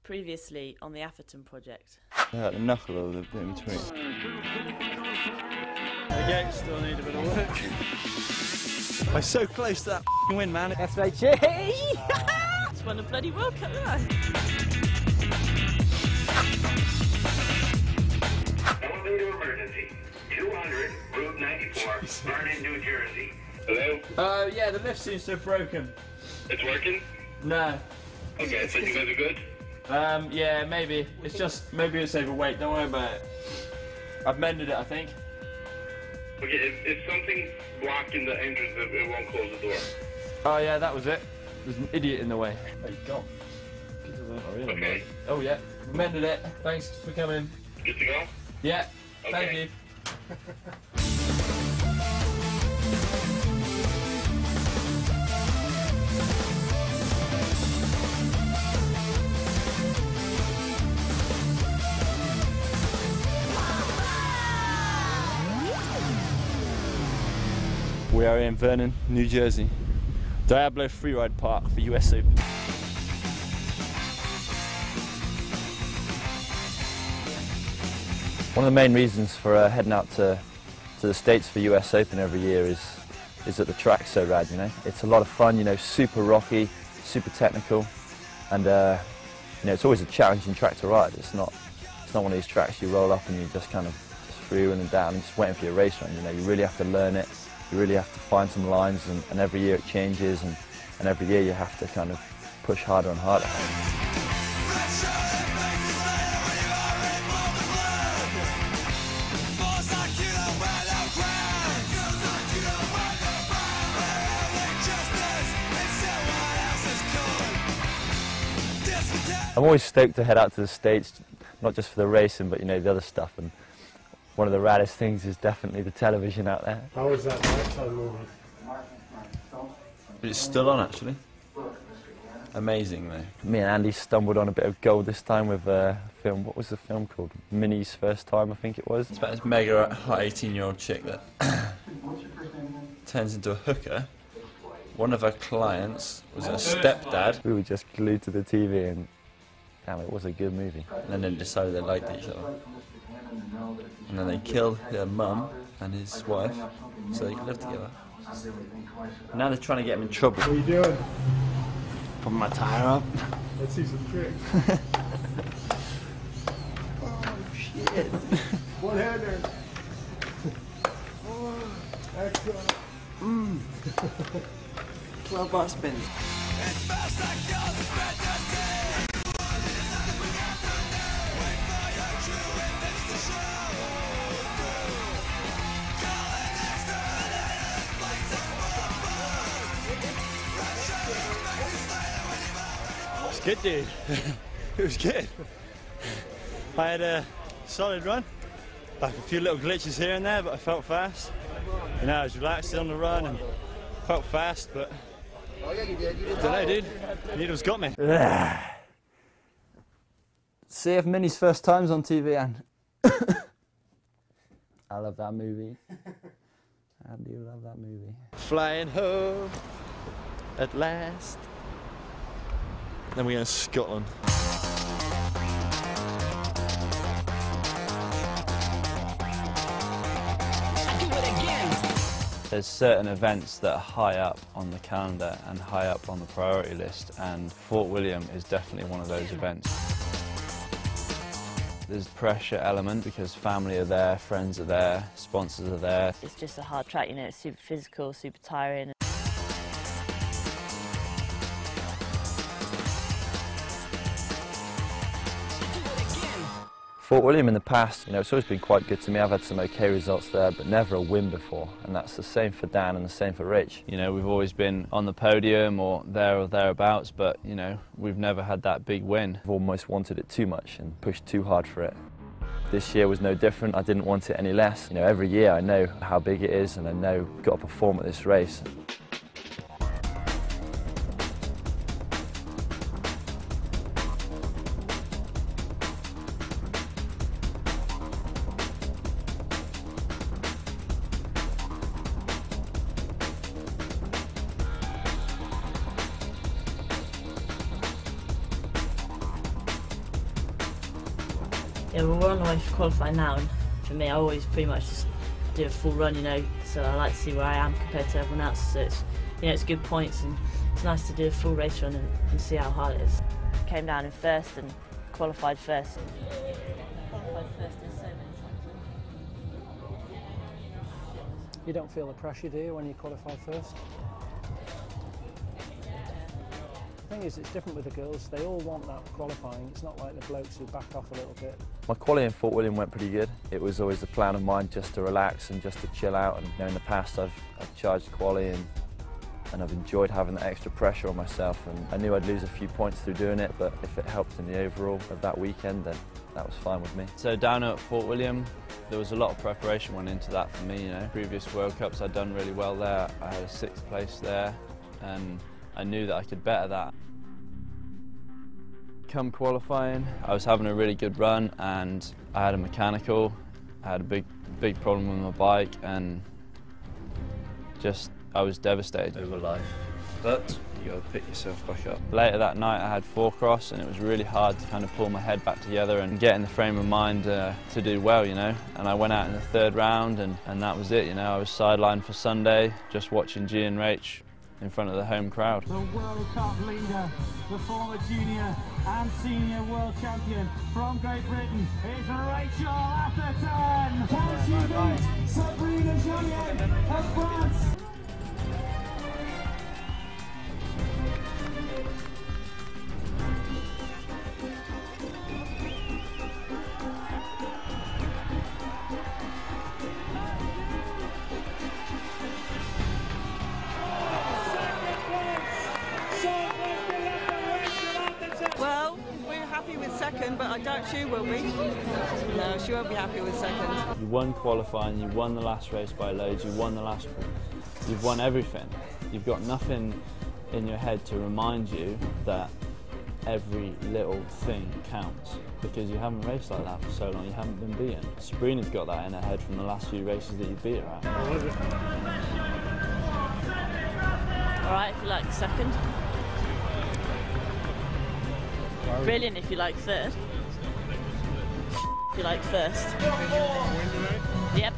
Previously on the Atherton project. The knuckle or the bit in between. The gates still need a bit of work. I'm so close to that win, man. That's right, Jay! It's won a bloody World Cup, didn't I? Elevator emergency. 200 Route 94, Vernon, New Jersey. Hello? Yeah, the lift seems to have broken. It's working? No. Okay, so you guys are good? Yeah, maybe. It's just, maybe it's overweight, don't worry about it. I've mended it, I think. Okay, if something's blocking the entrance, it won't close the door. Oh yeah, that was it. There's an idiot in the way. There you go. Okay. Oh yeah, mended it. Thanks for coming. Good to go? Yeah, thank Okay. you. We are in Vernon, New Jersey. Diablo Freeride Park for US Open. One of the main reasons for heading out to the States for US Open every year is that the track's so rad, you know. It's a lot of fun, you know, super rocky, super technical, and you know, it's always a challenging track to ride. It's not one of these tracks you roll up and you just kind of free running down and just waiting for your race run. You know, you really have to learn it. You really have to find some lines, and every year it changes, and every year you have to kind of push harder and harder. I'm always stoked to head out to the States, not just for the racing, but you know, the other stuff. And one of the raddest things is definitely the television out there. How was that nighttime movie? It's still on, actually. Amazing, though. Me and Andy stumbled on a bit of gold this time with a film. What was the film called? Minnie's First Time, I think it was. It's about this mega hot 18-year-old chick that turns into a hooker. One of her clients was her stepdad. We were just glued to the TV, and damn, it was a good movie. And then they decided they liked each other. And then they killed their mum and his wife so they could live together. And now they're trying to get him in trouble. What are you doing? Putting my tyre up. Let's see some tricks. Oh shit. One hander. Oh, excellent. 12-bar spin. It's good, dude. It was good. I had a solid run. Like a few little glitches here and there, but I felt fast. You know, I was relaxed on the run and felt fast, but I don't know, dude. Needles got me. See if Minnie's First Time's on TV, Anne. I love that movie. I do love that movie. Flying home at last. Then we're going to Scotland. There's certain events that are high up on the calendar and high up on the priority list, and Fort William is definitely one of those events. There's pressure element because family are there, friends are there, sponsors are there. It's just a hard track, you know, it's super physical, super tiring. Fort William in the past, you know, it's always been quite good to me. I've had some okay results there, but never a win before. And that's the same for Dan and the same for Rich. You know, we've always been on the podium or thereabouts, but, you know, we've never had that big win. I've almost wanted it too much and pushed too hard for it. This year was no different. I didn't want it any less. You know, every year I know how big it is and I know I've got to perform at this race. Yeah, well, we're on the way for qualifying now, and for me, I always pretty much just do a full run, you know, so I like to see where I am compared to everyone else, so it's, you know, it's good points, and it's nice to do a full race run and see how hard it is. Came down in first and qualified first. Qualified first in so many times. You don't feel the pressure, do you, when you qualify first? The thing is, it's different with the girls. They all want that qualifying. It's not like the blokes who back off a little bit. My quali in Fort William went pretty good. It was always a plan of mine just to relax and just to chill out. And you know, in the past, I've charged quali and I've enjoyed having that extra pressure on myself. And I knew I'd lose a few points through doing it, but if it helped in the overall of that weekend, then that was fine with me. So down at Fort William, there was a lot of preparation went into that for me. You know, previous World Cups I'd done really well there. I had a 6th place there, and I knew that I could better that. Come qualifying, I was having a really good run, and I had a mechanical. I had a big problem with my bike, and just I was devastated over life. But you got to pick yourself back up. Later that night I had 4 cross, and it was really hard to kind of pull my head back together and get in the frame of mind to do well, you know. And I went out in the 3rd round, and that was it, you know. I was sidelined for Sunday, just watching G and Rach in front of the home crowd. The World Cup leader, the former junior and senior world champion from Great Britain is Rachel Atherton. Can she beat Sabrina Joliet of France? Well, we're happy with second, but I doubt she will be. No, she won't be happy with second. You won qualifying, you won the last race by loads, you won the last, you've won everything. You've got nothing in your head to remind you that every little thing counts, because you haven't raced like that for so long, you haven't been beaten. Sabrina's got that in her head from the last few races that you beat her at. Alright, if you like second. Brilliant if you like third. If you like first. Yep.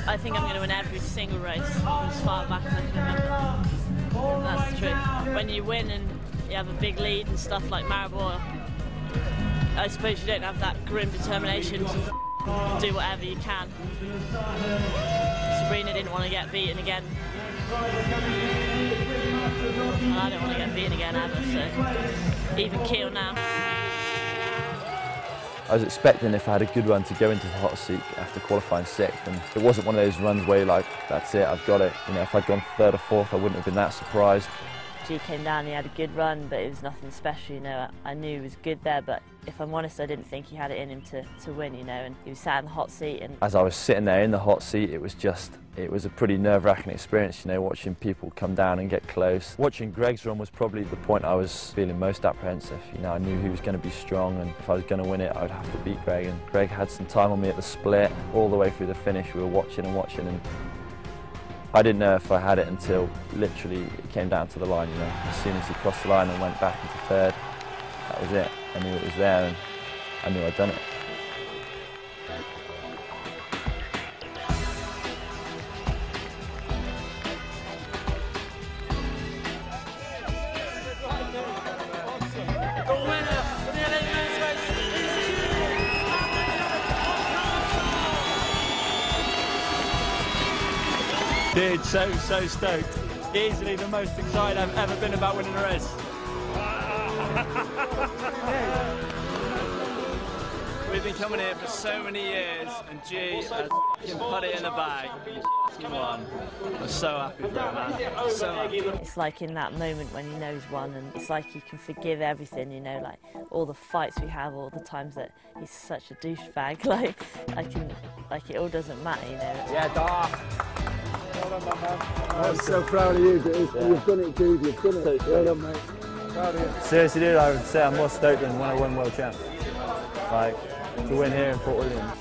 I think I'm going to win every single race as far back as I can remember. That's the truth. When you win and you have a big lead and stuff like Maribor, I suppose you don't have that grim determination to do whatever you can. Sabrina didn't want to get beaten again. And I don't want to get beaten again either, so even keel now. I was expecting, if I had a good run, to go into the hot seat after qualifying 6th, and it wasn't one of those runs where you're like, that's it, I've got it. You know, if I'd gone 3rd or 4th, I wouldn't have been that surprised. G came down, he had a good run, but it was nothing special, you know. I knew he was good there, but if I'm honest, I didn't think he had it in him to win, you know, and he was sat in the hot seat. And as I was sitting there in the hot seat, it was a pretty nerve-wracking experience, you know, watching people come down and get close. Watching Greg's run was probably the point I was feeling most apprehensive. You know, I knew he was going to be strong, and if I was going to win it, I would have to beat Greg. And Greg had some time on me at the split, all the way through the finish. We were watching, and I didn't know if I had it until literally it came down to the line, you know. As soon as he crossed the line and went back into 3rd, that was it. I knew it was there, and I knew I'd done it. Dude, so stoked. Easily the most excited I've ever been about winning a race. We've been coming here for so many years, and G has put it in the bag. He won. I'm so happy for him, man. So happy. it's like in that moment when you know he's won, and it's like you can forgive everything, you know, like all the fights we have, all the times that he's such a douchebag, like it all doesn't matter, you know. Yeah, dog. I'm so proud of you, dude. Yeah. You've done it, dude. You've done it. Well done, mate. Proud of you. Seriously, dude, I would say I'm more stoked than when I won World Champs. Like, to win here in Fort William.